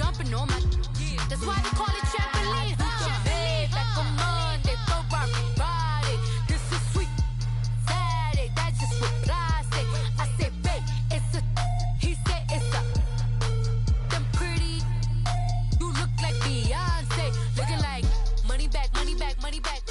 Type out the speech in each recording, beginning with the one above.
jumping on my. That's why they call it trampoline. Hey, back on Monday, Friday. This is sweet Saturday. That's just what I say. I say, babe, it's a. He said it's a. Them pretty. You look like Beyonce. Looking like money back, money back, money back.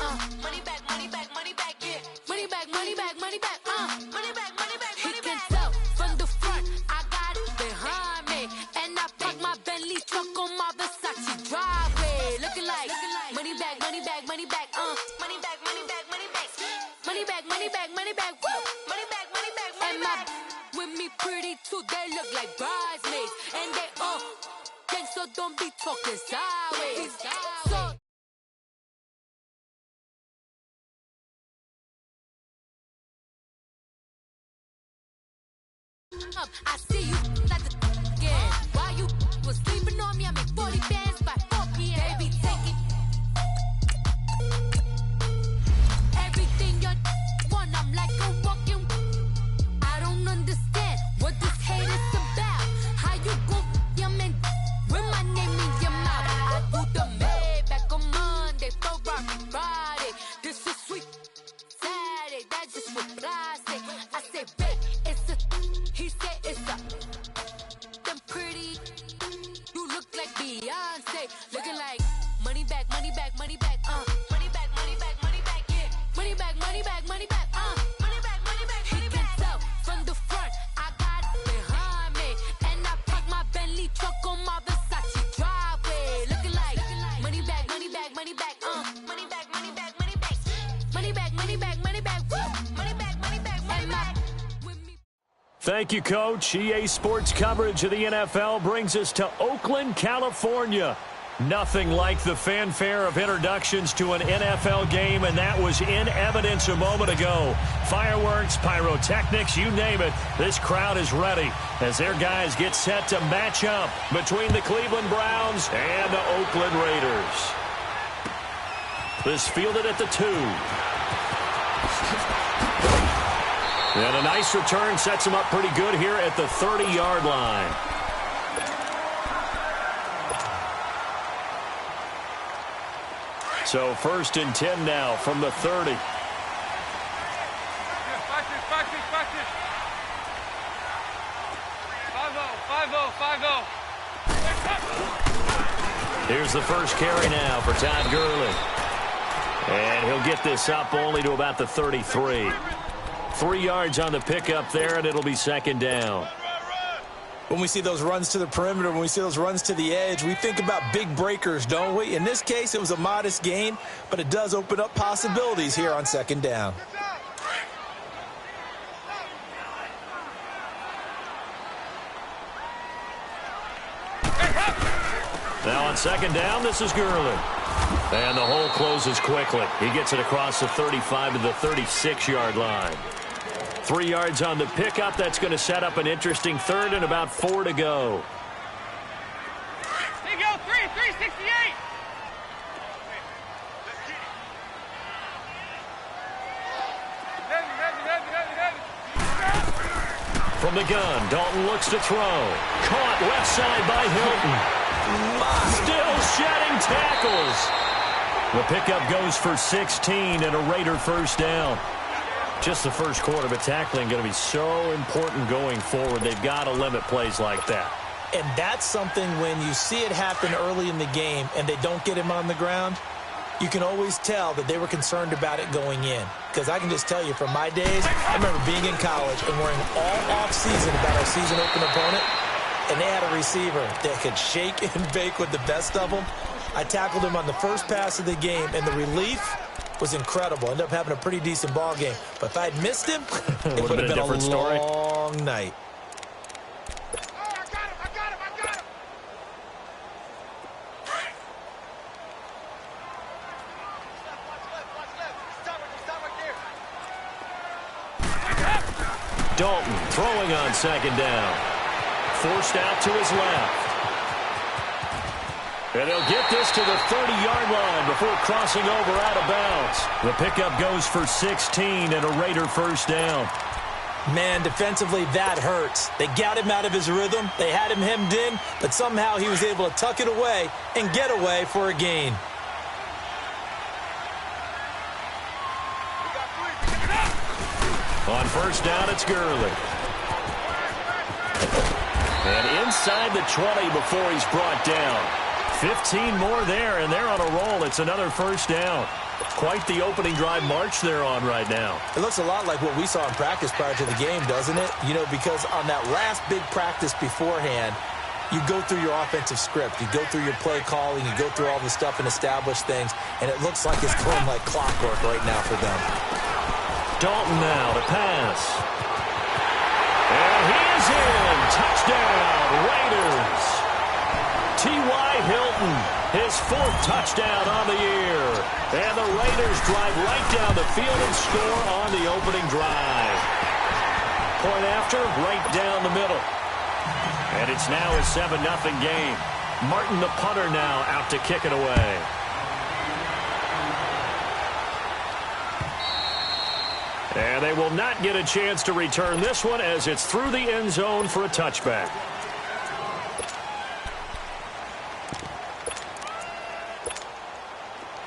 Money back, money back, money back. Yeah. Money back, money back, money back. Money back, money back, money back. He can tell from the front. I got it behind me, and I park my Bentley truck on my Versace driveway. Looking like money back, money back, money back. Money back, money back, money back. Money back, money back, money back. Woo. Money back, money back, money back. And my with me pretty too. They look like bridesmaids, and they gang, so don't be talking sideways. So. I see you like the again. While you was sleeping on me, I make 40 bands by 4 p.m. Baby, take it. Everything you want, I'm like a walking. I don't understand what this hate is about. How you go your man with my name in your mouth? I do the Maybach on Monday, Friday. This is sweet Saturday. That's just what I say. I say, babe, it's a. He said it's a. Them pretty. You look like Beyonce. Looking like money back, money back, money back. Money back, money back, money back. Yeah. Money back, money back, money back. Money back, money back, money back. He can tell from the front. I got it behind me, and I park my Bentley truck on my Versace driveway. Looking like money back, money back, money back. Money back, money back, money back. Money back, money back, money back. Woo. Money back, money back, money back. Thank you, Coach. EA Sports coverage of the NFL brings us to Oakland, California. Nothing like the fanfare of introductions to an NFL game, and that was in evidence a moment ago. Fireworks, pyrotechnics, you name it. This crowd is ready as their guys get set to match up between the Cleveland Browns and the Oakland Raiders. This fielded at the 2. And a nice return sets him up pretty good here at the 30-yard line. So 1st and 10 now from the 30. Practice. 5-0. Here's the first carry now for Todd Gurley. And he'll get this up only to about the 33. 3 yards on the pickup there, and it'll be 2nd down. When we see those runs to the perimeter, when we see those runs to the edge, we think about big breakers, don't we? In this case, it was a modest gain, but it does open up possibilities here on 2nd down. Now on 2nd down, this is Gurley. And the hole closes quickly. He gets it across the 35 to the 36-yard line. 3 yards on the pickup. That's going to set up an interesting 3rd and about 4 to go. Here you go, 368. Heavy. From the gun, Dalton looks to throw. Caught left side by Hilton. Still shedding tackles. The pickup goes for 16 and a Raider 1st down. Just the first quarter, but tackling going to be so important going forward. They've got to limit plays like that. And that's something when you see it happen early in the game and they don't get him on the ground, you can always tell that they were concerned about it going in. Because I can just tell you from my days, I remember being in college and worrying all off-season about our season open opponent, and they had a receiver that could shake and bake with the best of them. I tackled him on the first pass of the game, and the relief was incredible. Ended up having a pretty decent ball game. But if I'd missed him, it would have been a long night. I got him. Dalton throwing on 2nd down. Forced out to his left. And he'll get this to the 30-yard line before crossing over out of bounds. The pickup goes for 16 and a Raider 1st down. Man, defensively, that hurts. They got him out of his rhythm. They had him hemmed in, but somehow he was able to tuck it away and get away for a gain. On first down, it's Gurley. And inside the 20 before he's brought down. 15 more there, and they're on a roll. It's another first down. Quite the opening drive march they're on right now. It looks a lot like what we saw in practice prior to the game, doesn't it? You know, because on that last big practice beforehand, you go through your offensive script. You go through your play calling. You go through all the stuff and establish things, and it looks like it's going like clockwork right now for them. Dalton now to pass. And he is in. Touchdown, Raiders. T.Y. Hilton, his 4th touchdown on the year. And the Raiders drive right down the field and score on the opening drive. Point after, right down the middle. And it's now a 7-0 game. Martin, the punter, now out to kick it away. And they will not get a chance to return this one as it's through the end zone for a touchback.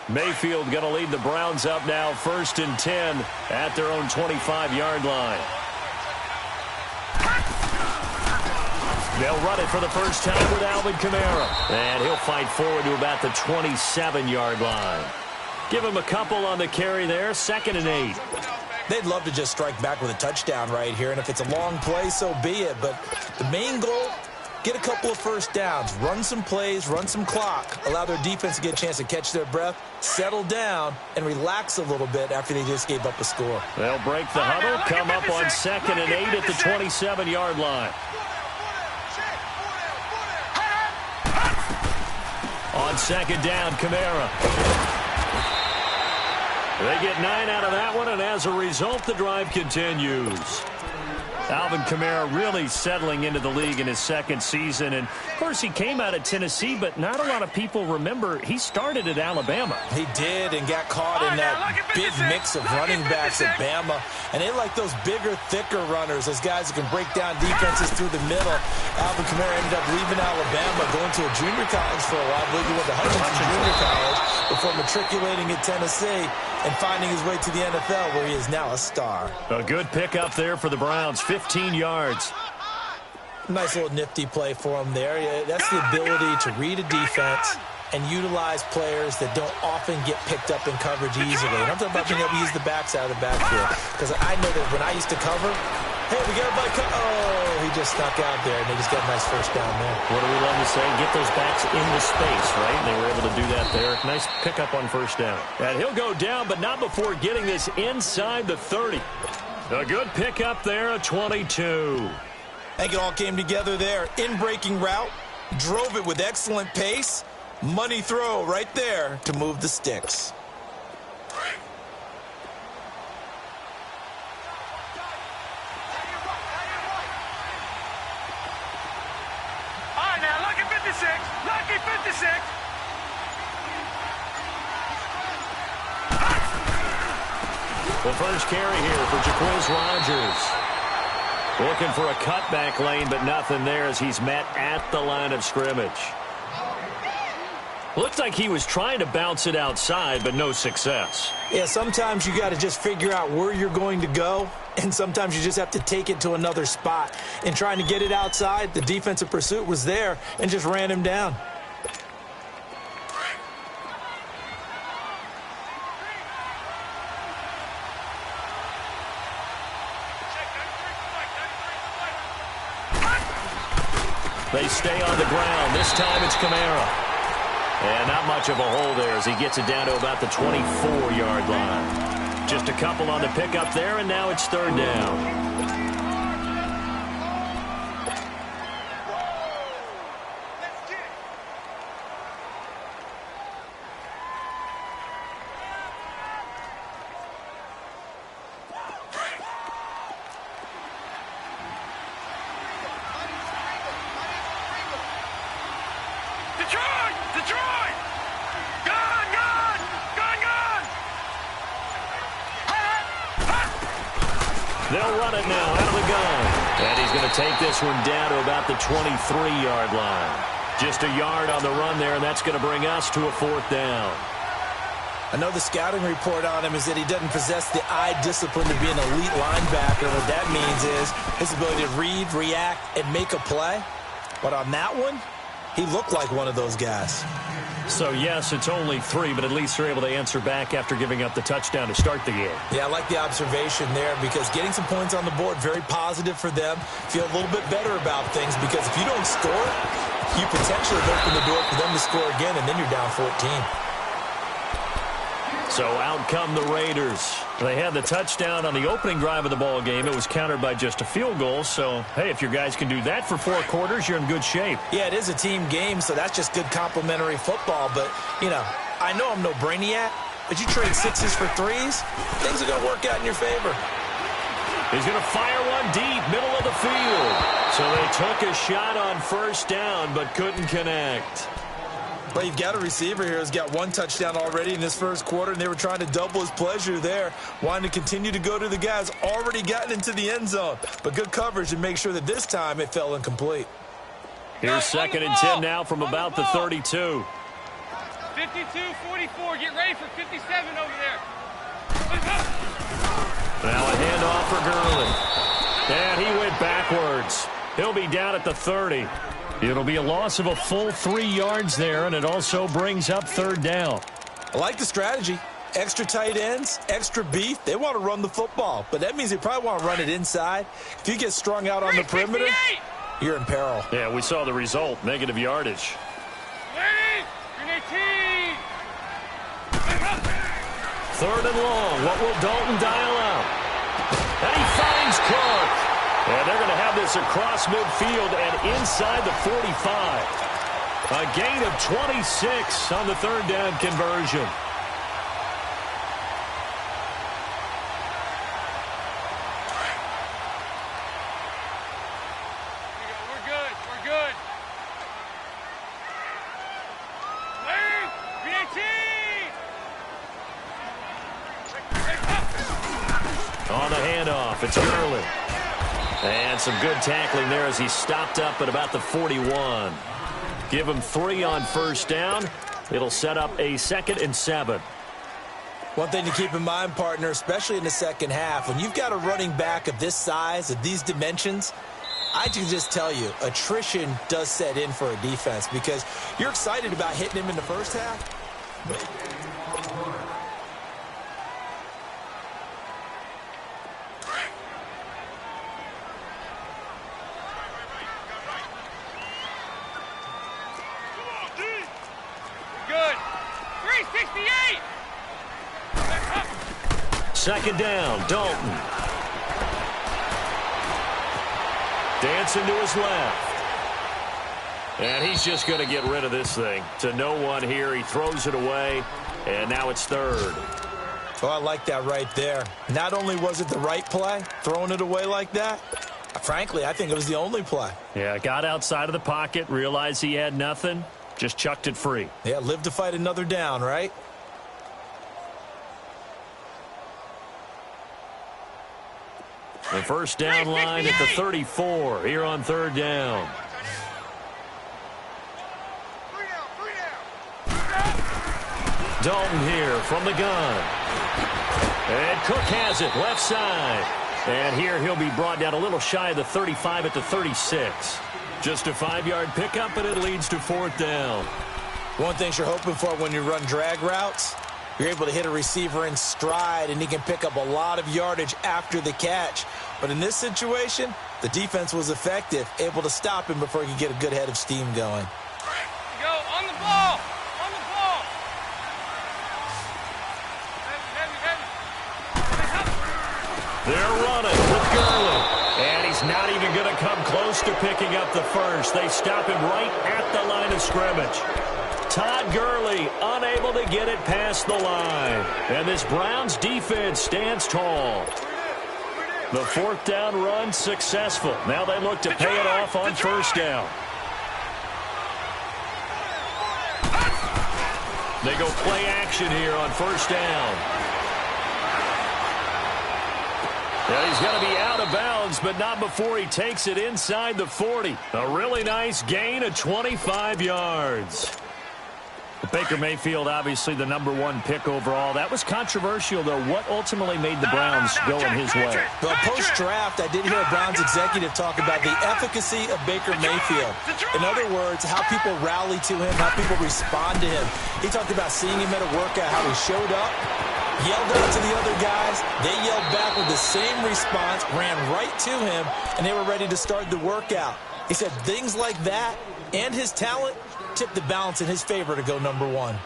Mayfield going to lead the Browns up now, 1st and 10 at their own 25-yard line. They'll run it for the first time with Alvin Kamara. And he'll fight forward to about the 27-yard line. Give him a couple on the carry there, 2nd and 8. They'd love to just strike back with a touchdown right here, and if it's a long play, so be it. But the main goal, get a couple of first downs, run some plays, run some clock, allow their defense to get a chance to catch their breath, settle down, and relax a little bit after they just gave up a score. They'll break the huddle, come up on 2nd and 8 at the 27-yard line. On 2nd down, Kamara. They get 9 out of that one, and as a result, the drive continues. Alvin Kamara really settling into the league in his 2nd season. And, of course, he came out of Tennessee, but not a lot of people remember he started at Alabama. He did and got caught in that big mix of running backs at Bama. And they like those bigger, thicker runners, those guys who can break down defenses through the middle. Alvin Kamara ended up leaving Alabama, going to a junior college for a while. I believe he went to Hutchinson Junior College before matriculating at Tennessee and finding his way to the NFL, where he is now a star. A good pickup there for the Browns, 15 yards. Nice little nifty play for him there. That's the ability to read a defense and utilize players that don't often get picked up in coverage easily. And I'm talking about being able to use the backside of the backfield. Because I know that when I used to cover, hey, we got everybody oh, he just snuck out there, and they just got a nice first down there. What do we love to say? Get those backs into space, right? And they were able to do that there. Nice pickup on first down. And he'll go down, but not before getting this inside the 30. A good pickup there, a 22. I think it all came together there. In-breaking route, drove it with excellent pace. Money throw right there to move the sticks. All right, now, lucky 56. Lucky 56. The first carry here for Jacquizz Rodgers. Looking for a cutback lane, but nothing there as he's met at the line of scrimmage. Looks like he was trying to bounce it outside, but no success. Yeah, sometimes you got to just figure out where you're going to go, and sometimes you just have to take it to another spot. In trying to get it outside, the defensive pursuit was there and just ran him down. They stay on the ground. This time it's Kamara. And not much of a hole there as he gets it down to about the 24-yard line. Just a couple on the pickup there, and now it's 3rd down. They'll run it now out of the gun. And he's going to take this one down to about the 23-yard line. Just a yard on the run there, and that's going to bring us to a 4th down. I know the scouting report on him is that he doesn't possess the eye discipline to be an elite linebacker. What that means is his ability to read, react, and make a play. But on that one, he looked like one of those guys. So, yes, it's only 3, but at least they're able to answer back after giving up the touchdown to start the game. Yeah, I like the observation there because getting some points on the board, very positive for them. Feel a little bit better about things because if you don't score, you potentially open the door for them to score again, and then you're down 14. So out come the Raiders. They had the touchdown on the opening drive of the ball game. It was countered by just a field goal. So, hey, if your guys can do that for 4 quarters, you're in good shape. Yeah, it is a team game, so that's just good complimentary football. But, you know, I know I'm no brainiac, but you trade 6s for 3s, things are going to work out in your favor. He's going to fire one deep, middle of the field. So they took a shot on 1st down, but couldn't connect. Well, you've got a receiver here who's got 1 touchdown already in this 1st quarter, and they were trying to double his pleasure there, wanting to continue to go to the guys already gotten into the end zone. But good coverage to make sure that this time it fell incomplete. Here's 2nd and 10 now from about the 32. 52-44. Get ready for 57 over there. Now a handoff for Gurley. And he went backwards. He'll be down at the 30. It'll be a loss of a full 3 yards there, and it also brings up 3rd down. I like the strategy. Extra tight ends, extra beef. They want to run the football, but that means they probably want to run it inside. If you get strung out on the perimeter, you're in peril. Yeah, we saw the result, negative yardage. Ready? Grenade team. 3rd and long. What will Dalton dial up? And he finds Cook. And they're going to have this across midfield and inside the 45. A gain of 26 on the 3rd down conversion. We're good. We're good. Ready? Grenade team. On the handoff, it's Gurley. And some good tackling there as he stopped up at about the 41. Give him 3 on 1st down. It'll set up a 2nd and 7. One thing to keep in mind, partner, especially in the 2nd half, when you've got a running back of this size, of these dimensions, I can just tell you, attrition does set in for a defense because you're excited about hitting him in the 1st half. Good. 368. 2nd down, Dalton. Dancing to his left. And he's just going to get rid of this thing. To no one here. He throws it away. And now it's 3rd. Oh, I like that right there. Not only was it the right play, throwing it away like that, frankly, I think it was the only play. Yeah, got outside of the pocket, realized he had nothing, just chucked it free. Yeah, live to fight another down, right? The 1st down line at the 34 here on 3rd down. Dalton here from the gun. And Cook has it left side. And here he'll be brought down a little shy of the 35 at the 36. Just a 5-yard pickup, and it leads to 4th down. One thing you're hoping for when you run drag routes, you're able to hit a receiver in stride, and he can pick up a lot of yardage after the catch. But in this situation, the defense was effective, able to stop him before he could get a good head of steam going. Go on the ball. On the ball. They're running with Gurley. And he's not even going to come close to picking up the 1st. They stop him right at the line of scrimmage. Todd Gurley unable to get it past the line. And this Browns defense stands tall. The 4th down run successful. Now they look to pay it off on 1st down. They go play action here on 1st down. Yeah, he's going to be out of bounds, but not before he takes it inside the 40. A really nice gain of 25 yards. Baker Mayfield, obviously the #1 pick overall. That was controversial, though. What ultimately made the Browns go in his way? Well, post-draft, I did hear a Browns executive talk about the efficacy of Baker Mayfield. In other words, how people rally to him, how people respond to him. He talked about seeing him at a workout, how he showed up, yelled out to the other guys. They yelled back with the same response, ran right to him, and they were ready to start the workout. He said things like that and his talent tip the balance in his favor to go #1.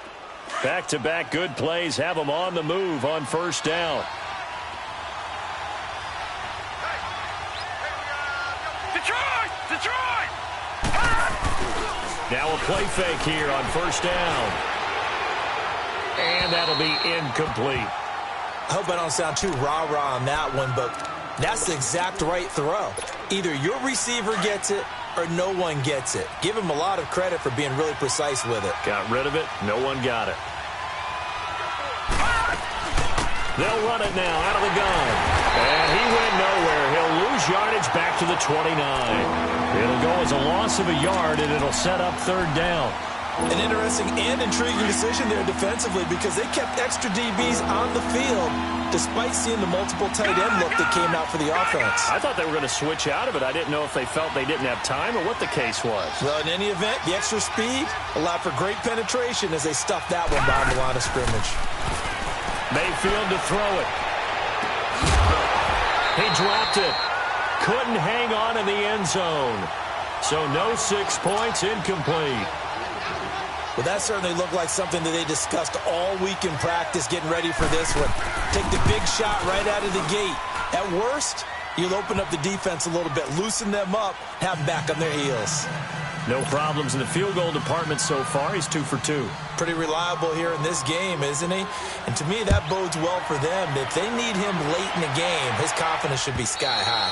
Back-to-back good plays have him on the move on first down. Detroit! Now a play fake here on first down. And that'll be incomplete. I hope I don't sound too rah-rah on that one, but that's the exact right throw. Either your receiver gets it or no one gets it. Give him a lot of credit for being really precise with it. Got rid of it. No one got it. They'll run it now out of the gun. And he went nowhere. He'll lose yardage back to the 29. It'll go as a loss of a yard, and it'll set up third down. An interesting and intriguing decision there defensively because they kept extra DBs on the field despite seeing the multiple tight end look that came out for the offense. I thought they were going to switch out of it. I didn't know if they felt they didn't have time or what the case was. Well, in any event, the extra speed allowed for great penetration as they stuffed that one behind the line of scrimmage. Mayfield to throw it. He dropped it. Couldn't hang on in the end zone. So no 6 points, incomplete. Well, that certainly looked like something that they discussed all week in practice getting ready for this one. Take the big shot right out of the gate. At worst, you'll open up the defense a little bit, loosen them up, have them back on their heels. No problems in the field goal department so far. He's 2 for 2. Pretty reliable here in this game, isn't he? And to me, that bodes well for them. If they need him late in the game, his confidence should be sky high.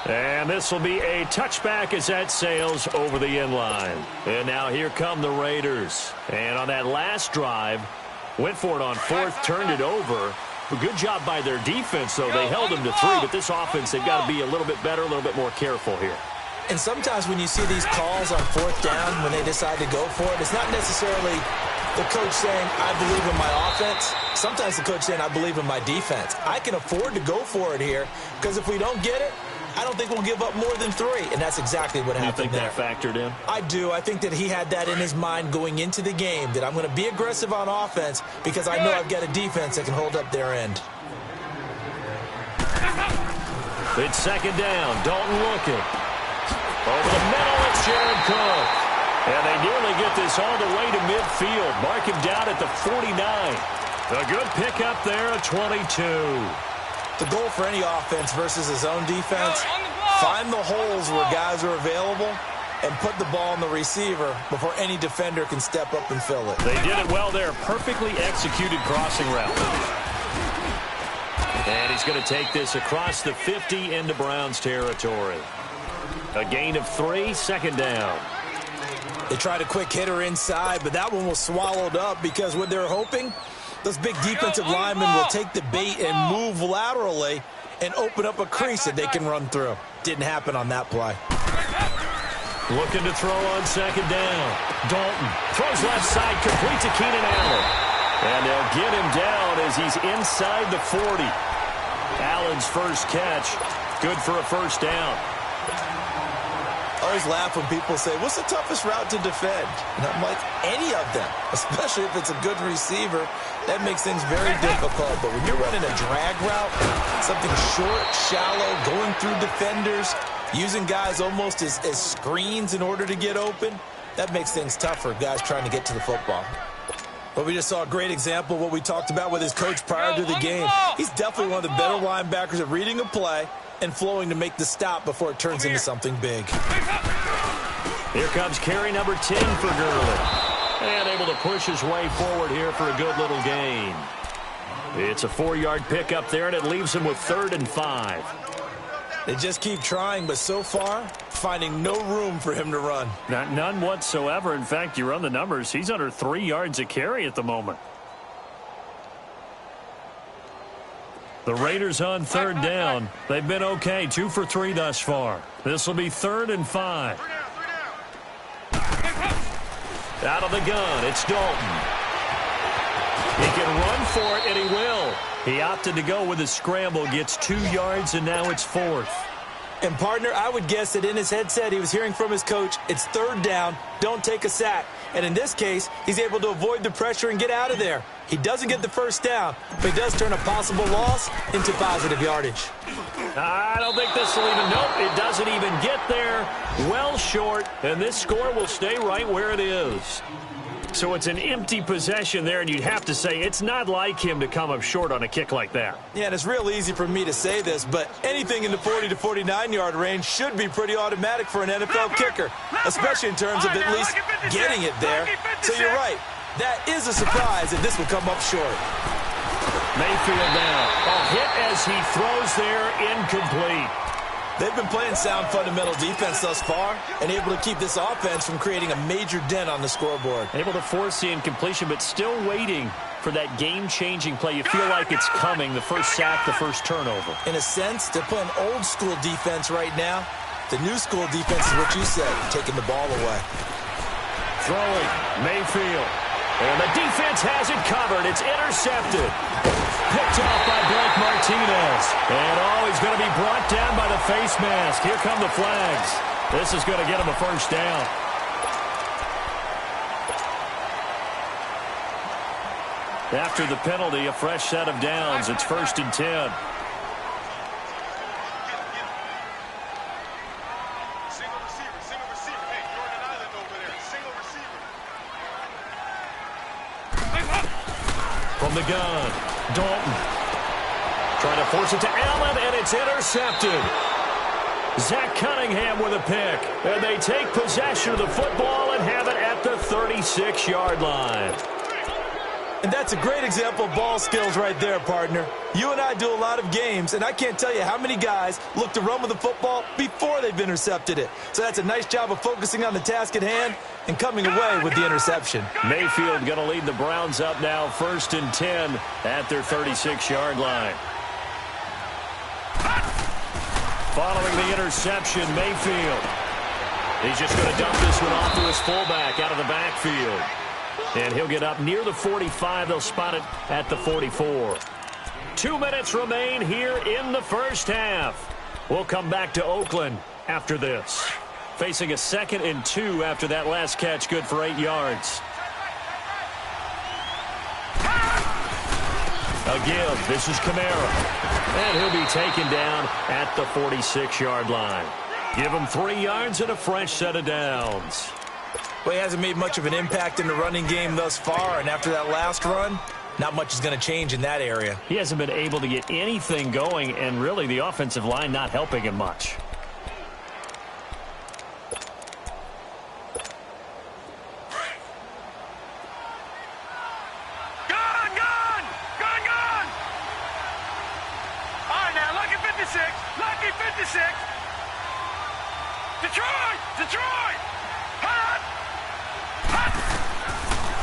And this will be a touchback as that sails over the end line. And now here come the Raiders. And on that last drive, went for it on 4th, turned it over. A good job by their defense, though. They held them to 3, but this offense, they've got to be a little bit better, a little bit more careful here. And sometimes when you see these calls on 4th down, when they decide to go for it, it's not necessarily the coach saying, I believe in my offense. Sometimes the coach saying, I believe in my defense. I can afford to go for it here because if we don't get it, I don't think we'll give up more than 3, and that's exactly what happened there. You think that factored in? I do. I think that he had that in his mind going into the game, that I'm going to be aggressive on offense because I know I've got a defense that can hold up their end. It's second down. Dalton looking. Over the middle, it's Jared Cook. And they nearly get this all the way to midfield. Mark him down at the 49. A good pickup there at 22. The goal for any offense versus his own defense, find the holes where guys are available and put the ball on the receiver before any defender can step up and fill it. They did it well there. Perfectly executed crossing route. And he's going to take this across the 50 into Browns territory. A gain of 3, second down. They tried a quick hitter inside, but that one was swallowed up because what they're hoping, those big defensive linemen will take the bait and move laterally and open up a crease that they can run through. Didn't happen on that play. Looking to throw on second down. Dalton throws left side, complete to Keenan Allen. And they'll get him down as he's inside the 40. Allen's first catch, good for a first down. I always laugh when people say, what's the toughest route to defend? And I'm like, any of them, especially if it's a good receiver. That makes things very difficult. But when you're running a drag route, something short, shallow, going through defenders, using guys almost as screens in order to get open, that makes things tough for guys trying to get to the football. But we just saw a great example of what we talked about with his coach prior to the game. He's definitely one of the better linebackers at reading a play and flowing to make the stop before it turns into something big. Here comes carry number 10 for Gurley. And able to push his way forward here for a good little gain. It's a 4-yard pickup there, and it leaves him with 3rd and 5. They just keep trying, but so far, finding no room for him to run. None whatsoever. In fact, you run the numbers, he's under 3 yards a carry at the moment. The Raiders on third down. They've been okay, 2 for 3 thus far. This will be 3rd and 5. Out of the gun, it's Dalton. He can run for it, and he will. He opted to go with a scramble, gets 2 yards, and now it's 4th. And, partner, I would guess that in his headset he was hearing from his coach, it's 3rd down, don't take a sack. And in this case, he's able to avoid the pressure and get out of there. He doesn't get the 1st down, but he does turn a possible loss into positive yardage. I don't think this will even, nope, it doesn't even get there. Well short, and this score will stay right where it is. So it's an empty possession there, and you'd have to say it's not like him to come up short on a kick like that. Yeah, and it's real easy for me to say this, but anything in the 40 to 49-yard range should be pretty automatic for an NFL kicker, especially in terms of at least getting it there. So you're right. That is a surprise if this will come up short. Mayfield now. A hit as he throws there, incomplete. They've been playing sound fundamental defense thus far and able to keep this offense from creating a major dent on the scoreboard. Able to force the incompletion, but still waiting for that game-changing play. You feel like it's coming, the first sack, the first turnover. In a sense, they're playing old-school defense right now. The new-school defense is what you said, taking the ball away. Throwing, Mayfield. And the defense has it covered. It's intercepted. Picked off by Blake Martinez. And, he's going to be brought down by the face mask. Here come the flags. This is going to get him a 1st down. After the penalty, a fresh set of downs. It's 1st and 10. From the gun, Dalton. Trying to force it to Allen, and it's intercepted. Zach Cunningham with a pick. And they take possession of the football and have it at the 36-yard line. And that's a great example of ball skills right there, partner. You and I do a lot of games, and I can't tell you how many guys look to run with the football before they've intercepted it. So that's a nice job of focusing on the task at hand and coming away with the interception. Mayfield going to lead the Browns up now, 1st and 10 at their 36-yard line. Following the interception, Mayfield. He's just going to dump this one off to his fullback out of the backfield. And he'll get up near the 45. They'll spot it at the 44. 2 minutes remain here in the first half. We'll come back to Oakland after this. Facing a 2nd and 2 after that last catch, good for 8 yards. Again, this is Kamara. And he'll be taken down at the 46-yard line. Give him 3 yards and a fresh set of downs. Well, he hasn't made much of an impact in the running game thus far, and after that last run, not much is going to change in that area. He hasn't been able to get anything going, and really the offensive line not helping him much.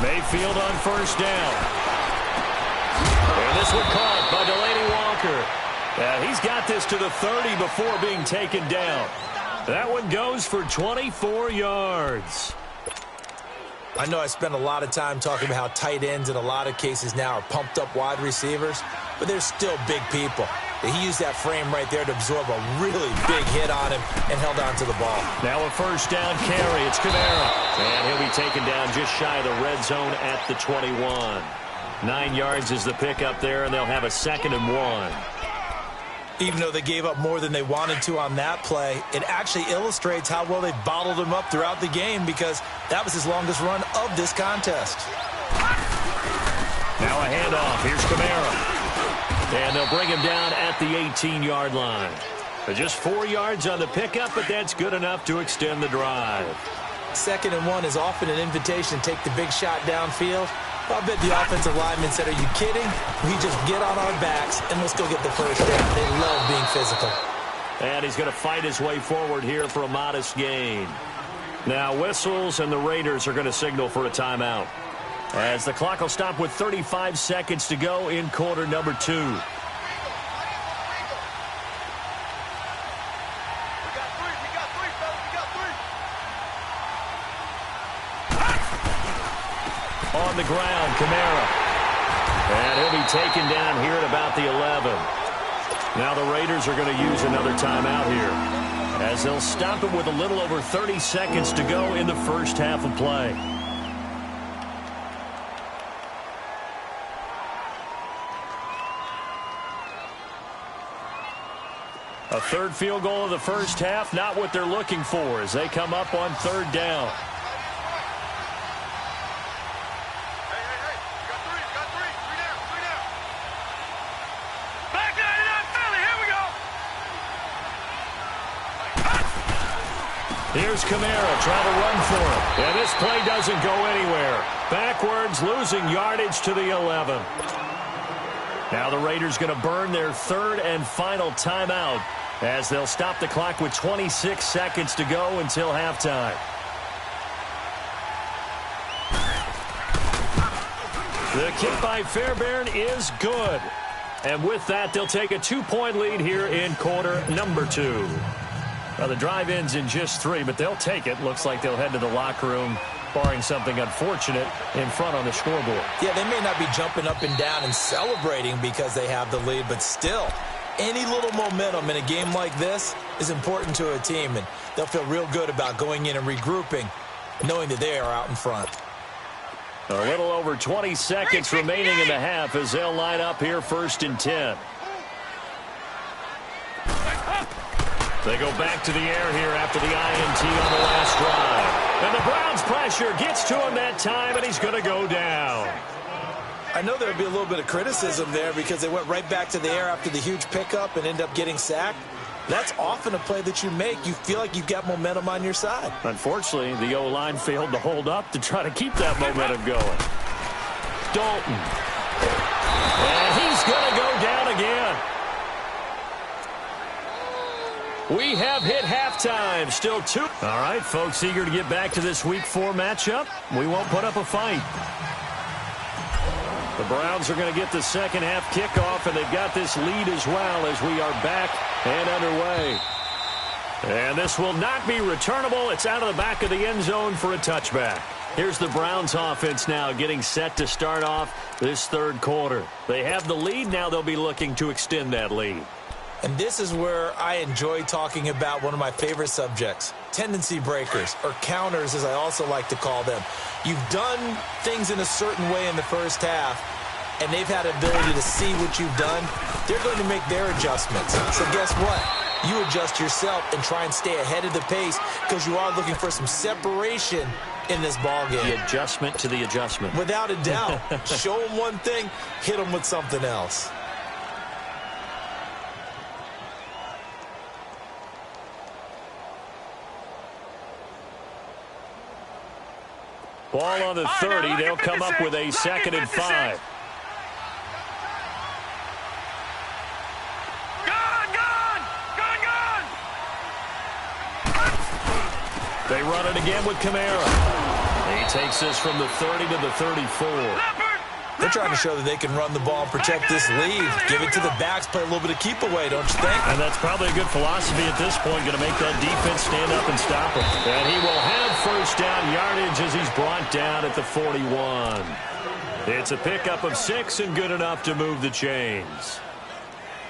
Mayfield on 1st down. And this one caught by Delaney Walker. He's got this to the 30 before being taken down. That one goes for 24 yards. I know I spent a lot of time talking about how tight ends in a lot of cases now are pumped up wide receivers, but they're still big people. He used that frame right there to absorb a really big hit on him and held on to the ball. Now a 1st down carry. It's Kamara. And he'll be taken down just shy of the red zone at the 21. 9 yards is the pickup there, and they'll have a 2nd and 1. Even though they gave up more than they wanted to on that play, it actually illustrates how well they've bottled him up throughout the game because that was his longest run of this contest. Now a handoff. Here's Kamara. And they'll bring him down at the 18-yard line. Just 4 yards on the pickup, but that's good enough to extend the drive. 2nd and 1 is often an invitation to take the big shot downfield. I bet the offensive lineman said, are you kidding? We just get on our backs and let's go get the 1st down. They love being physical. And he's going to fight his way forward here for a modest gain. Now whistles, and the Raiders are going to signal for a timeout, as the clock will stop with 35 seconds to go in quarter number 2. On the ground, Kamara. And he'll be taken down here at about the 11. Now the Raiders are going to use another timeout here, as they'll stop it with a little over 30 seconds to go in the first half of play. A third field goal of the first half, not what they're looking for as they come up on third down. Here's Kamara trying to run for him. And this play doesn't go anywhere. Backwards, losing yardage to the 11. Now the Raiders going to burn their third and final timeout as they'll stop the clock with 26 seconds to go until halftime. The kick by Fairbairn is good. And with that, they'll take a 2-point lead here in quarter number 2. Well, the drive ends in just 3, but they'll take it. Looks like they'll head to the locker room, barring something unfortunate, in front on the scoreboard. Yeah, they may not be jumping up and down and celebrating because they have the lead, but still, any little momentum in a game like this is important to a team, and they'll feel real good about going in and regrouping, knowing that they are out in front. A little over 20 seconds remaining in the half as they'll line up here first and 10. They go back to the air here after the INT on the last drive. And the Browns' pressure gets to him that time, and he's going to go down. I know there would be a little bit of criticism there because they went right back to the air after the huge pickup and end up getting sacked. That's often a play that you make. You feel like you've got momentum on your side. Unfortunately, the O-line failed to hold up to try to keep that momentum going. Dalton. And he's going to go down again. We have hit halftime. Still 2. All right, folks, eager to get back to this Week 4 matchup. We won't put up a fight. The Browns are going to get the second half kickoff, and they've got this lead as well as we are back and underway. And this will not be returnable. It's out of the back of the end zone for a touchback. Here's the Browns offense now getting set to start off this third quarter. They have the lead. Now they'll be looking to extend that lead. And this is where I enjoy talking about one of my favorite subjects, tendency breakers, or counters as I also like to call them. You've done things in a certain way in the first half, and they've had ability to see what you've done. They're going to make their adjustments. So guess what? You adjust yourself and try and stay ahead of the pace because you are looking for some separation in this ball game. The adjustment to the adjustment. Without a doubt. Show them one thing, hit them with something else. Ball on the 30. They'll come up with a 2nd and 5. They run it again with Kamara. He takes this from the 30 to the 34. They're trying to show that they can run the ball and protect this lead. Give it to the backs, play a little bit of keep away, don't you think? And that's probably a good philosophy at this point, going to make that defense stand up and stop him. And he will have first down yardage as he's brought down at the 41. It's a pickup of 6 and good enough to move the chains.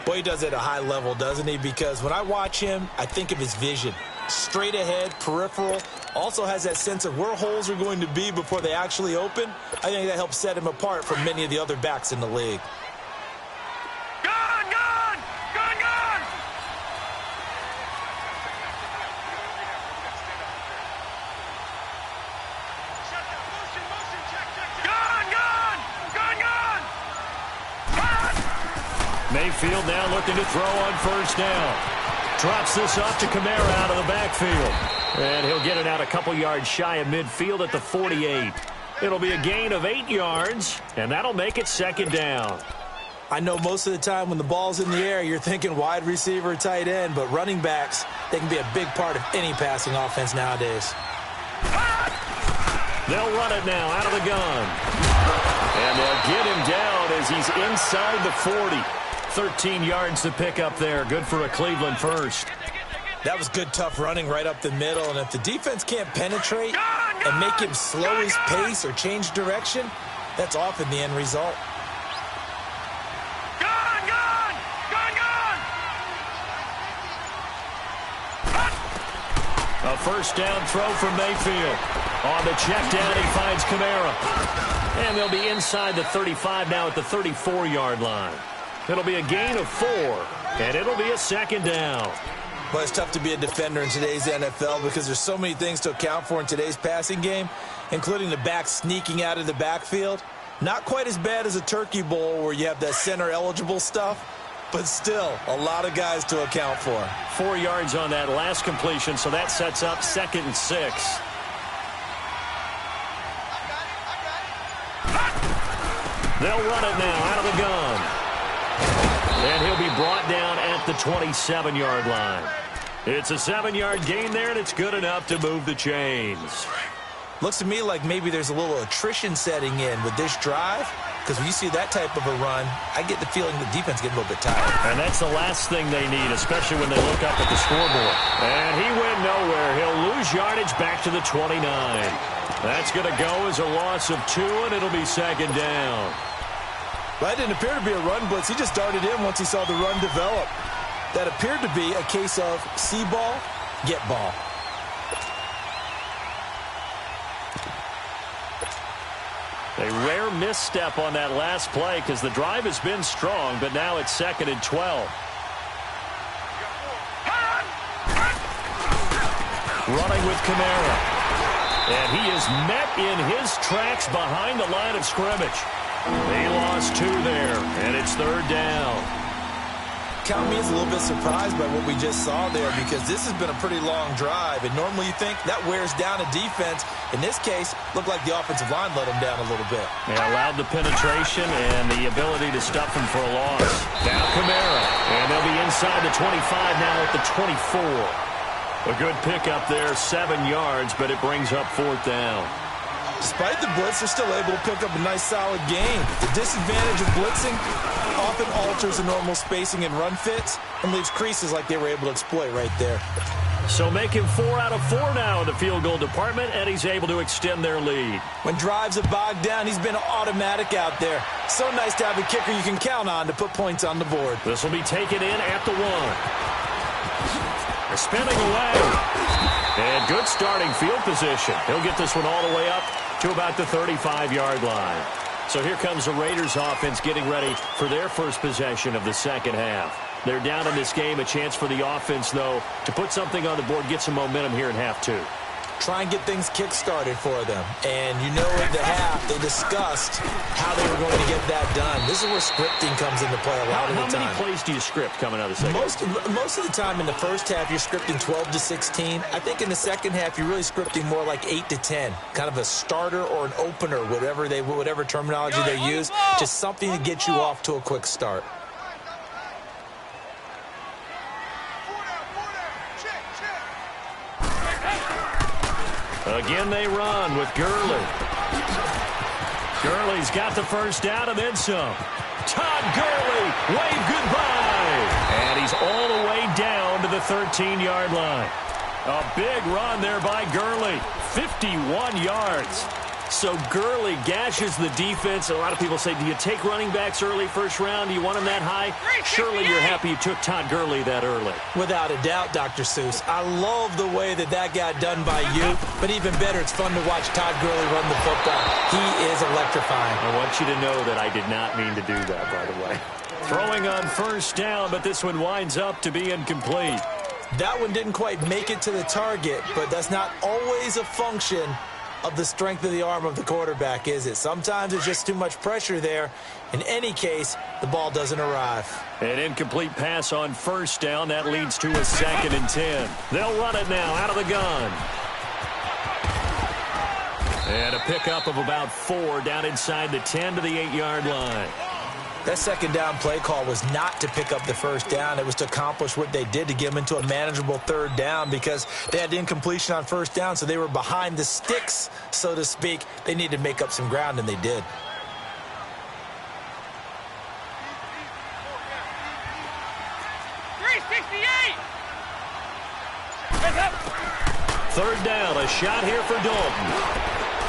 Boy, he does it at a high level, doesn't he? Because when I watch him, I think of his vision. Straight ahead, peripheral, also has that sense of where holes are going to be before they actually open. I think that helps set him apart from many of the other backs in the league. Gone! Gone! Gone! Gone! Gone! Gone! Gone! Gone! Mayfield now looking to throw on first down. Drops this off to Kamara out of the backfield. And he'll get it out a couple yards shy of midfield at the 48. It'll be a gain of 8 yards, and that'll make it 2nd down. I know most of the time when the ball's in the air, you're thinking wide receiver, tight end, but running backs, they can be a big part of any passing offense nowadays. They'll run it now out of the gun. And they'll get him down as he's inside the 40. 13 yards to pick up there. Good for a Cleveland first. That was good, tough running right up the middle. And if the defense can't penetrate, and make him slow his pace or change direction, that's often the end result. A first down throw from Mayfield. On the check down, he finds Kamara. And they'll be inside the 35 now at the 34-yard line. It'll be a gain of 4, and it'll be a second down. Well, it's tough to be a defender in today's NFL because there's so many things to account for in today's passing game, including the back sneaking out of the backfield. Not quite as bad as a turkey bowl where you have that center-eligible stuff, but still a lot of guys to account for. 4 yards on that last completion, so that sets up 2nd and 6. They'll run it now out of the gun. And he'll be brought down at the 27-yard line. It's a 7-yard gain there, and it's good enough to move the chains. Looks to me like maybe there's a little attrition setting in with this drive, because when you see that type of a run, I get the feeling the defense gets a little bit tired. And that's the last thing they need, especially when they look up at the scoreboard. And he went nowhere. He'll lose yardage back to the 29. That's going to go as a loss of 2, and it'll be 2nd down. Well, that didn't appear to be a run blitz. He just darted in once he saw the run develop. That appeared to be a case of see ball, get ball. A rare misstep on that last play because the drive has been strong, but now it's 2nd and 12. Running with Kamara. And he is met in his tracks behind the line of scrimmage. He lost 2 there, and it's 3rd down. Count me as a little bit surprised by what we just saw there because this has been a pretty long drive, and normally you think that wears down a defense. In this case, looked like the offensive line let him down a little bit. They allowed the penetration and the ability to stuff him for a loss. Now Kamara, and they'll be inside the 25 now at the 24. A good pickup there, 7 yards, but it brings up 4th down. Despite the blitz, they're still able to pick up a nice, solid gain. The disadvantage of blitzing often alters the normal spacing and run fits and leaves creases like they were able to exploit right there. So make him 4 out of 4 now in the field goal department, and he's able to extend their lead. When drives are bogged down, he's been automatic out there. So nice to have a kicker you can count on to put points on the board. This will be taken in at the 1. They're spinning away. And good starting field position. He'll get this one all the way up to about the 35-yard line. So here comes the Raiders offense getting ready for their first possession of the second half. They're down in this game. A chance for the offense, though, to put something on the board, get some momentum here in half 2. Try and get things kick-started for them. And you know at the half, they discussed how they were going to get that done. This is where scripting comes into play a lot of the time. How many plays do you script coming out of the second half? Most of the time in the first half, you're scripting 12 to 16. I think in the second half, you're really scripting more like 8 to 10. Kind of a starter or an opener, whatever terminology they use. Just something to get you off to a quick start. Again, they run with Gurley. Gurley's got the first down and then some. Todd Gurley, wave goodbye. And he's all the way down to the 13-yard line. A big run there by Gurley, 51 yards. So Gurley gashes the defense. A lot of people say, do you take running backs early first round? Do you want them that high? Surely you're happy you took Todd Gurley that early. Without a doubt, Dr. Seuss. I love the way that got done by you, but even better, it's fun to watch Todd Gurley run the football. He is electrifying. I want you to know that I did not mean to do that, by the way. Throwing on first down, but this one winds up to be incomplete. That one didn't quite make it to the target, but that's not always a function of the strength of the arm of the quarterback, is it? Sometimes it's just too much pressure there. In any case, the ball doesn't arrive. An incomplete pass on first down. That leads to a 2nd and 10. They'll run it now out of the gun. And a pickup of about 4 down inside the 10 to the 8-yard line. That second down play call was not to pick up the first down. It was to accomplish what they did to get them into a manageable 3rd down because they had incompletion on first down, so they were behind the sticks, so to speak. They needed to make up some ground, and they did. Third down, a shot here for Dalton.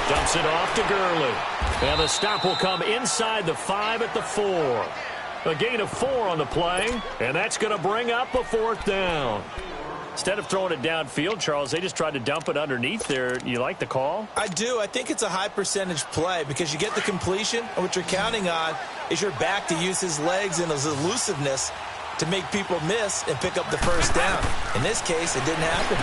Dumps it off to Gurley. And the stop will come inside the 5 at the 4. A gain of 4 on the play, and that's going to bring up a 4th down. Instead of throwing it downfield, Charles, they just tried to dump it underneath there. You like the call? I do. I think it's a high percentage play because you get the completion, and what you're counting on is your back to use his legs and his elusiveness to make people miss and pick up the first down. In this case, it didn't happen.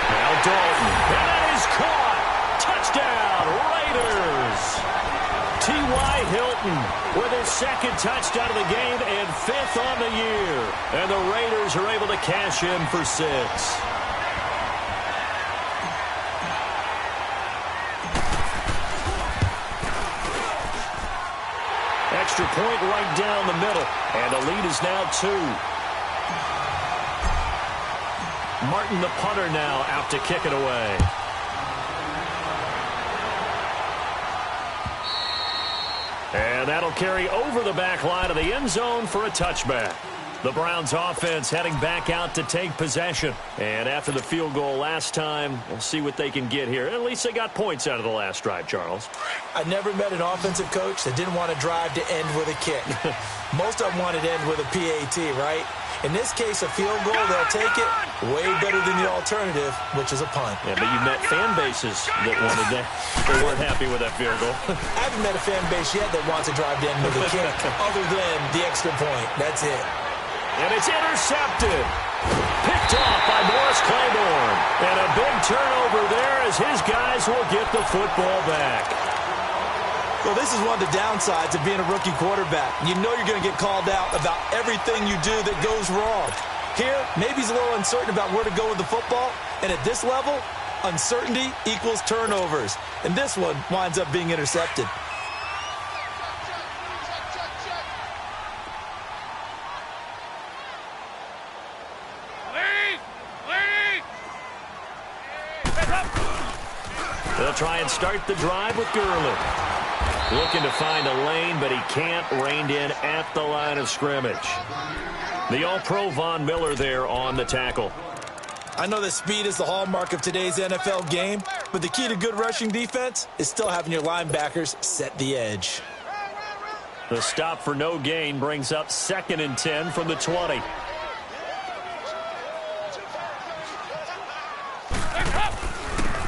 Now Dalton. That is caught. Touchdown, Raiders. T.Y. Hilton with his 2nd touchdown of the game and 5th on the year. And the Raiders are able to cash in for 6. Extra point right down the middle. And the lead is now 2. Martin, the punter, now out to kick it away. And that'll carry over the back line of the end zone for a touchback. The Browns offense heading back out to take possession. And after the field goal last time, we'll see what they can get here. At least they got points out of the last drive, Charles. I never met an offensive coach that didn't want to drive to end with a kick. Most of them wanted to end with a PAT, right? In this case, a field goal, they'll take it way better than the alternative, which is a punt. Yeah, but you met fan bases that wanted that. They weren't happy with that field goal. I haven't met a fan base yet that wants to drive to end with a kick other than the extra point. That's it. And it's intercepted. Picked off by Morris Claiborne. And a big turnover there as his guys will get the football back. Well, this is one of the downsides of being a rookie quarterback. You know you're going to get called out about everything you do that goes wrong. Here, maybe he's a little uncertain about where to go with the football. And at this level, uncertainty equals turnovers. And this one winds up being intercepted. They'll try and start the drive with Gurley. Looking to find a lane, but he can't. Reined in at the line of scrimmage. The All-Pro Von Miller there on the tackle. I know that speed is the hallmark of today's NFL game, but the key to good rushing defense is still having your linebackers set the edge. The stop for no gain brings up 2nd and 10 from the 20.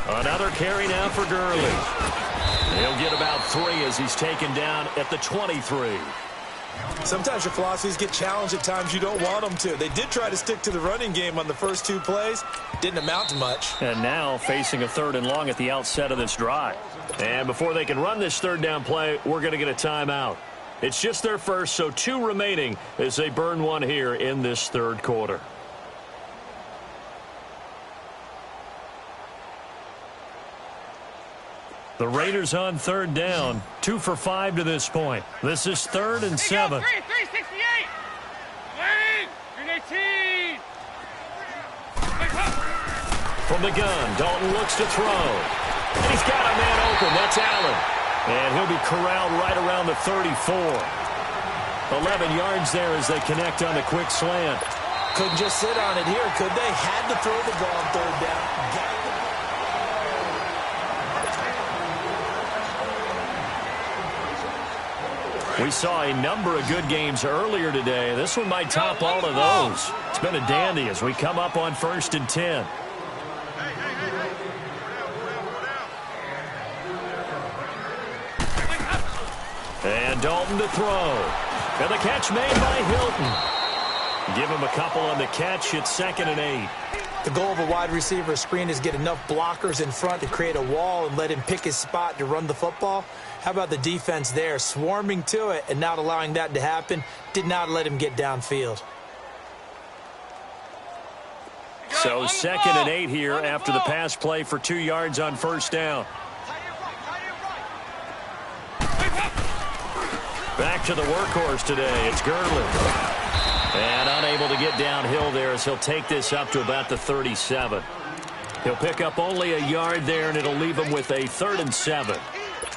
Another carry now for Gurley. He'll get about 3 as he's taken down at the 23. Sometimes your philosophies get challenged at times you don't want them to. They did try to stick to the running game on the first 2 plays. Didn't amount to much. And now facing a 3rd and long at the outset of this drive. And before they can run this 3rd down play, we're going to get a timeout. It's just their first, so 2 remaining as they burn one here in this 3rd quarter. The Raiders on 3rd down, 2 for 5 to this point. This is 3rd and 7. 368. Wait, 18. From the gun, Dalton looks to throw. And he's got a man open. That's Allen. And he'll be corralled right around the 34. 11 yards there as they connect on the quick slant. Couldn't just sit on it here, could they? Had to throw the ball on 3rd down. We saw a number of good games earlier today. This one might top all of those. It's been a dandy as we come up on 1st and 10. And Dalton to throw. And the catch made by Hilton. Give him a couple on the catch. It's 2nd and 8. The goal of a wide receiver screen is get enough blockers in front to create a wall and let him pick his spot to run the football. How about the defense there, swarming to it and not allowing that to happen? Did not let him get downfield. So 2nd and 8 here after the pass play for 2 yards on 1st down. Back to the workhorse today. It's Gurley. And unable to get downhill there as he'll take this up to about the 37. He'll pick up only a yard there, and it'll leave him with a 3rd and 7.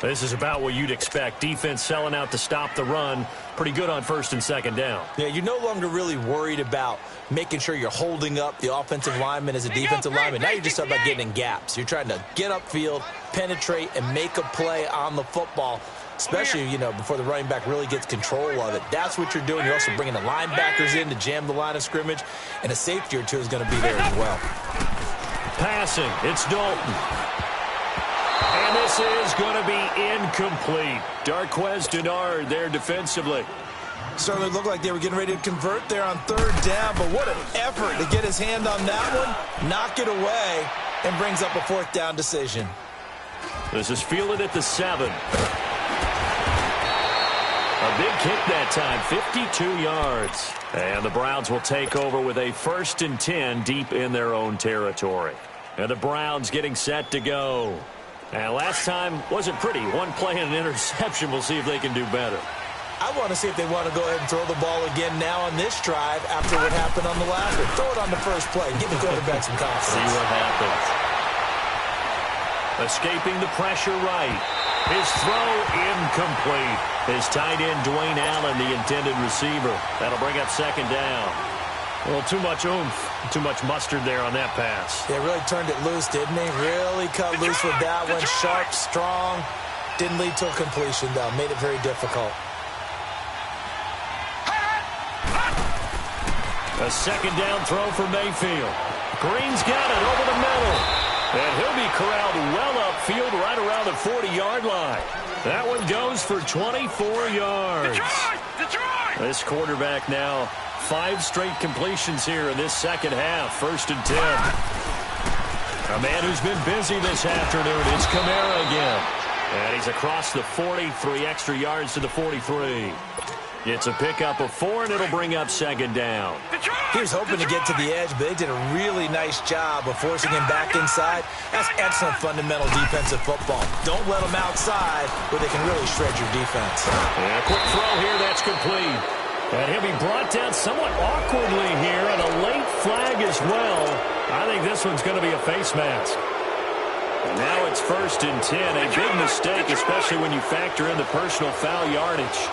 This is about what you'd expect. Defense selling out to stop the run. Pretty good on first and second down. Yeah, you're no longer really worried about making sure you're holding up the offensive lineman as a defensive lineman. Now you're just talking about getting in gaps. You're trying to get upfield, penetrate, and make a play on the football, especially, before the running back really gets control of it. That's what you're doing. You're also bringing the linebackers in to jam the line of scrimmage, and a safety or two is going to be there as well. Passing, it's Dalton. And this is going to be incomplete. Darquez Denard there defensively. Certainly looked like they were getting ready to convert there on third down, but what an effort to get his hand on that one, knock it away, and brings up a fourth down decision. This is fielded at the 7. A big kick that time, 52 yards. And the Browns will take over with a 1st and 10 deep in their own territory. And the Browns getting set to go. And last time wasn't pretty. One play and an interception. We'll see if they can do better. I want to see if they want to go ahead and throw the ball again now on this drive after what happened on the last one. Throw it on the first play. Give the quarterback some confidence. See what happens. Escaping the pressure right. His throw incomplete. His tight end, Dwayne Allen, the intended receiver. That'll bring up second down. Well, too much oomph, too much mustard there on that pass. Yeah, really turned it loose, didn't he? Really cut loose with that one. Sharp, strong. Didn't lead to a completion, though. Made it very difficult. A second down throw for Mayfield. Green's got it over the middle. And he'll be corralled well upfield right around the 40-yard line. That one goes for 24 yards. Detroit! This quarterback now 5 straight completions here in this second half. 1st and 10. A man who's been busy this afternoon. It's Kamara again. And he's across the 40, 3 extra yards to the 43. It's a pickup of 4, and it'll bring up second down. He was hoping to get to the edge, but they did a really nice job of forcing him back inside. That's excellent fundamental defensive football. Don't let them outside where they can really shred your defense. And a quick throw here, that's complete. And he'll be brought down somewhat awkwardly here, and a late flag as well. I think this one's going to be a face mask. And now it's 1st and 10. A big mistake, especially when you factor in the personal foul yardage.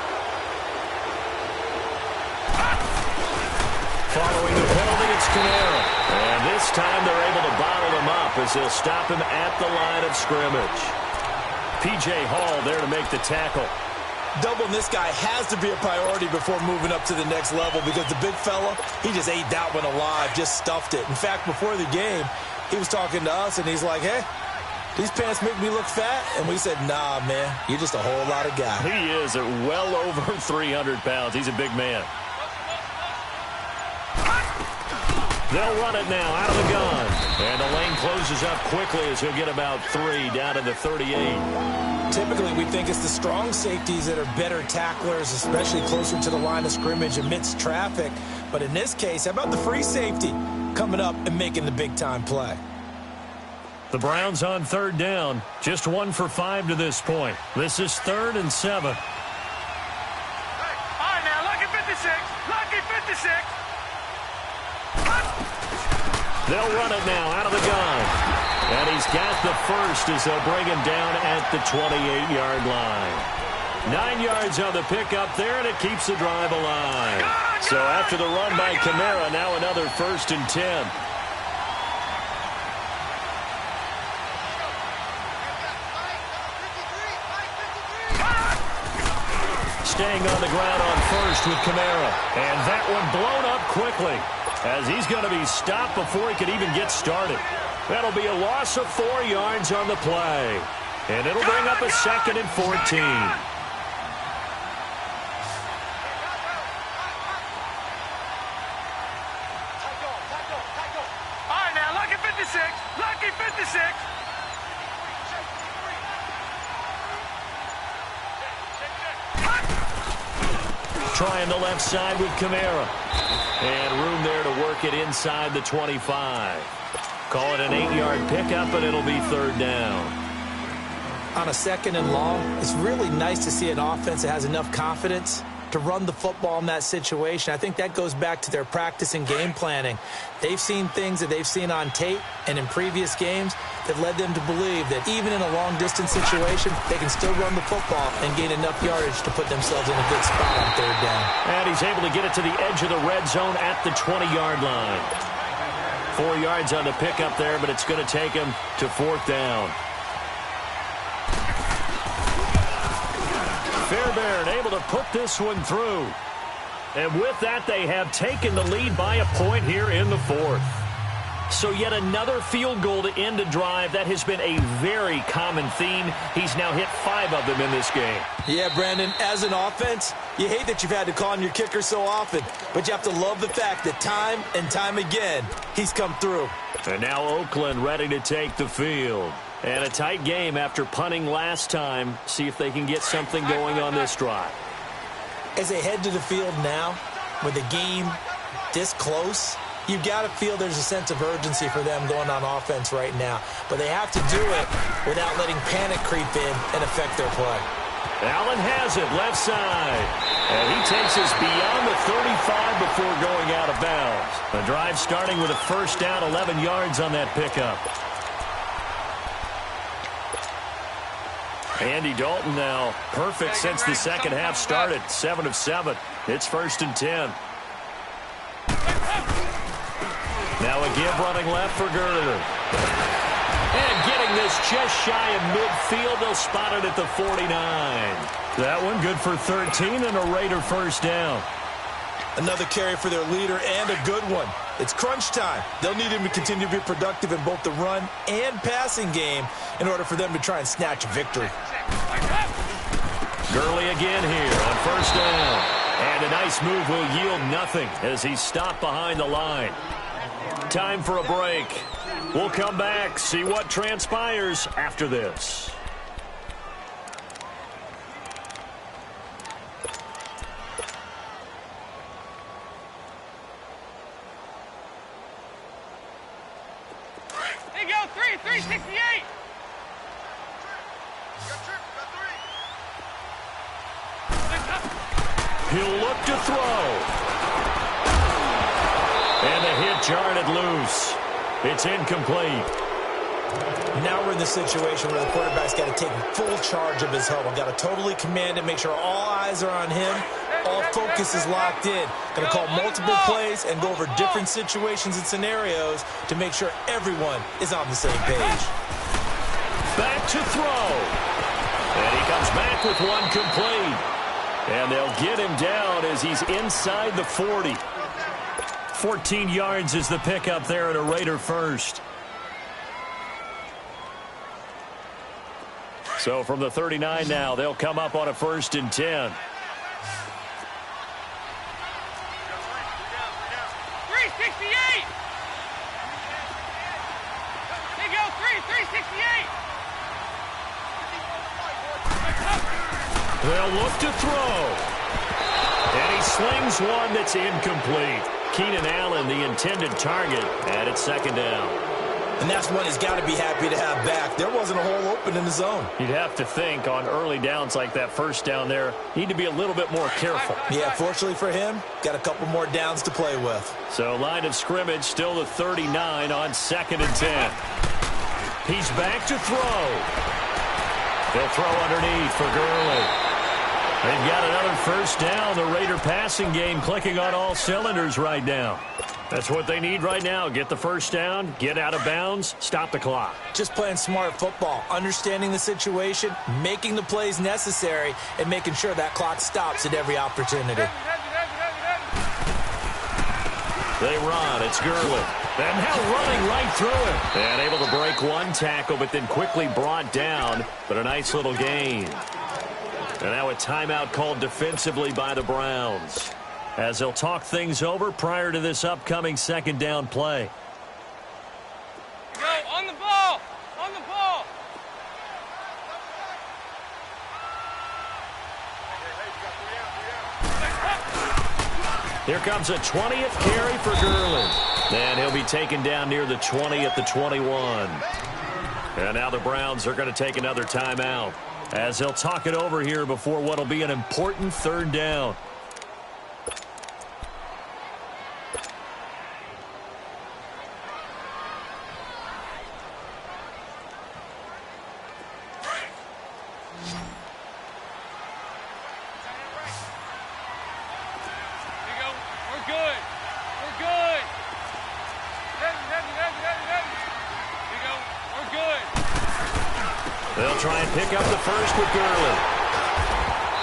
Following the penalty, it's Kamara. And this time they're able to bottle him up as they'll stop him at the line of scrimmage. P.J. Hall there to make the tackle. Doubling this guy has to be a priority before moving up to the next level because the big fella, he just ate that one alive, just stuffed it. In fact, before the game, he was talking to us, and he's like, hey, these pants make me look fat? And we said, nah, man, you're just a whole lot of guy. He is at well over 300 pounds. He's a big man. They'll run it now out of the gun. And the lane closes up quickly as he'll get about 3 down to the 38. Typically, we think it's the strong safeties that are better tacklers, especially closer to the line of scrimmage amidst traffic. But in this case, how about the free safety coming up and making the big-time play? The Browns on 3rd down. Just 1 for 5 to this point. This is 3rd and 7. All right, now, lucky 56. Lucky 56. They'll run it now out of the gun. And he's got the first as they'll bring him down at the 28-yard line. 9 yards on the pickup there, and it keeps the drive alive. So after the run by Kamara, now another 1st and 10. Staying on the ground on first with Kamara. And that one blown up quickly as he's going to be stopped before he could even get started. That'll be a loss of 4 yards on the play. And it'll bring up a 2nd and 14. All right, now, lucky 56. Lucky 56. Trying the left side with Kamara. And room there to work it inside the 25. Call it an 8-yard pickup, and it'll be 3rd down. On a 2nd and long, it's really nice to see an offense that has enough confidence to run the football in that situation. I think that goes back to their practice and game planning. They've seen things that they've seen on tape and in previous games that led them to believe that even in a long-distance situation, they can still run the football and gain enough yardage to put themselves in a good spot on third down. And he's able to get it to the edge of the red zone at the 20-yard line. 4 yards on the pickup there, but it's going to take him to fourth down. Fairbairn able to put this one through. And with that, they have taken the lead by a point here in the fourth. So yet another field goal to end a drive. That has been a very common theme. He's now hit 5 of them in this game. Yeah, Brandon, as an offense, you hate that you've had to call on your kicker so often, but you have to love the fact that time and time again, he's come through. And now Oakland ready to take the field. And a tight game after punting last time. See if they can get something going on this drive. As they head to the field now, with the game this close, you've got to feel there's a sense of urgency for them going on offense right now. But they have to do it without letting panic creep in and affect their play. Allen has it, left side. And he takes us beyond the 35 before going out of bounds. The drive starting with a first down, 11 yards on that pickup. Andy Dalton now perfect since the second half started. 7 of 7. It's 1st and 10. Now a give running left for Gurley. And getting this just shy of midfield. They'll spot it at the 49. That one good for 13 and a Raider first down. Another carry for their leader and a good one. It's crunch time. They'll need him to continue to be productive in both the run and passing game in order for them to try and snatch a victory. Gurley again here on first down. And a nice move will yield nothing as he's stopped behind the line. Time for a break. We'll come back, see what transpires after this. There you go, 368. He'll look to throw. And the hit jarred it loose. It's incomplete. Now we're in the situation where the quarterback's got to take full charge of his huddle. Got to totally command it, make sure all eyes are on him. All focus is locked in. Going to call multiple plays and go over different situations and scenarios to make sure everyone is on the same page. Back to throw. And he comes back with one complete. And they'll get him down as he's inside the 40. 14 yards is the pickup there at a Raider first. So from the 39 now, they'll come up on a 1st and 10. 368. There you go, 368. They'll look to throw. And he slings one that's incomplete. Keenan Allen, the intended target, and it's 2nd down. And that's one he's got to be happy to have back. There wasn't a hole open in the zone. You'd have to think on early downs like that first down there, need to be a little bit more careful. Yeah, fortunately for him, got a couple more downs to play with. So line of scrimmage still the 39 on 2nd and 10. He's back to throw. He'll throw underneath for Gurley. They've got another first down. The Raider passing game clicking on all cylinders right now. That's what they need right now. Get the first down, get out of bounds, stop the clock. Just playing smart football, understanding the situation, making the plays necessary, and making sure that clock stops at every opportunity. They run. It's Gurley. And now running right through it. And able to break one tackle, but then quickly brought down. But a nice little gain. And now a timeout called defensively by the Browns, as they'll talk things over prior to this upcoming 2nd down play. Go, on the ball. On the ball. Here comes a 20th carry for Gurley. And he'll be taken down near the 20 at the 21. And now the Browns are going to take another timeout, as they'll talk it over here before what will be an important 3rd down. try and pick up the first with Gurley.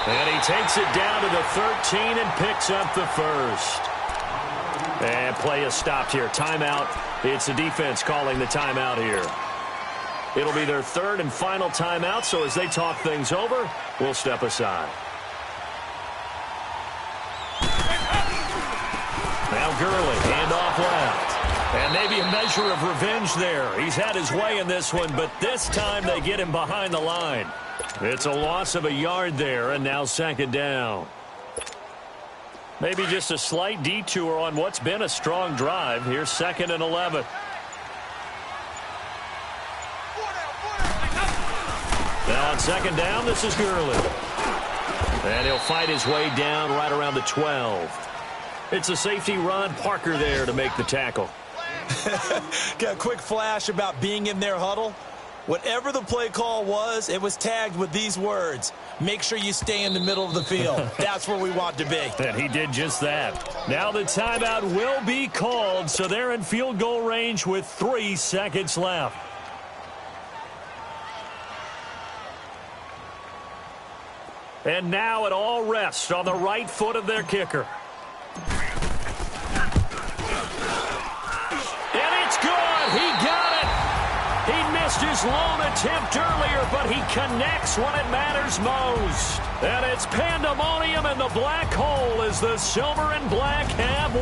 And he takes it down to the 13 and picks up the first. And play is stopped here. Timeout. It's the defense calling the timeout here. It'll be their third and final timeout, so as they talk things over, we'll step aside. Now Gurley, handoff left. And maybe a measure of revenge there. He's had his way in this one, but this time they get him behind the line. It's a loss of a yard there, and now second down. Maybe just a slight detour on what's been a strong drive. Here's 2nd and 11. Now on second down, this is Gurley. And he'll fight his way down right around the 12. It's a safety, Ron Parker, there to make the tackle. Got a quick flash about being in their huddle. Whatever the play call was, it was tagged with these words: make sure you stay in the middle of the field. That's where we want to be. And he did just that. Now the timeout will be called, so they're in field goal range with 3 seconds left. And now it all rests on the right foot of their kicker. And it's good. He got it. He missed his lone attempt earlier, but he connects when it matters most. And it's pandemonium in the black hole as the silver and black have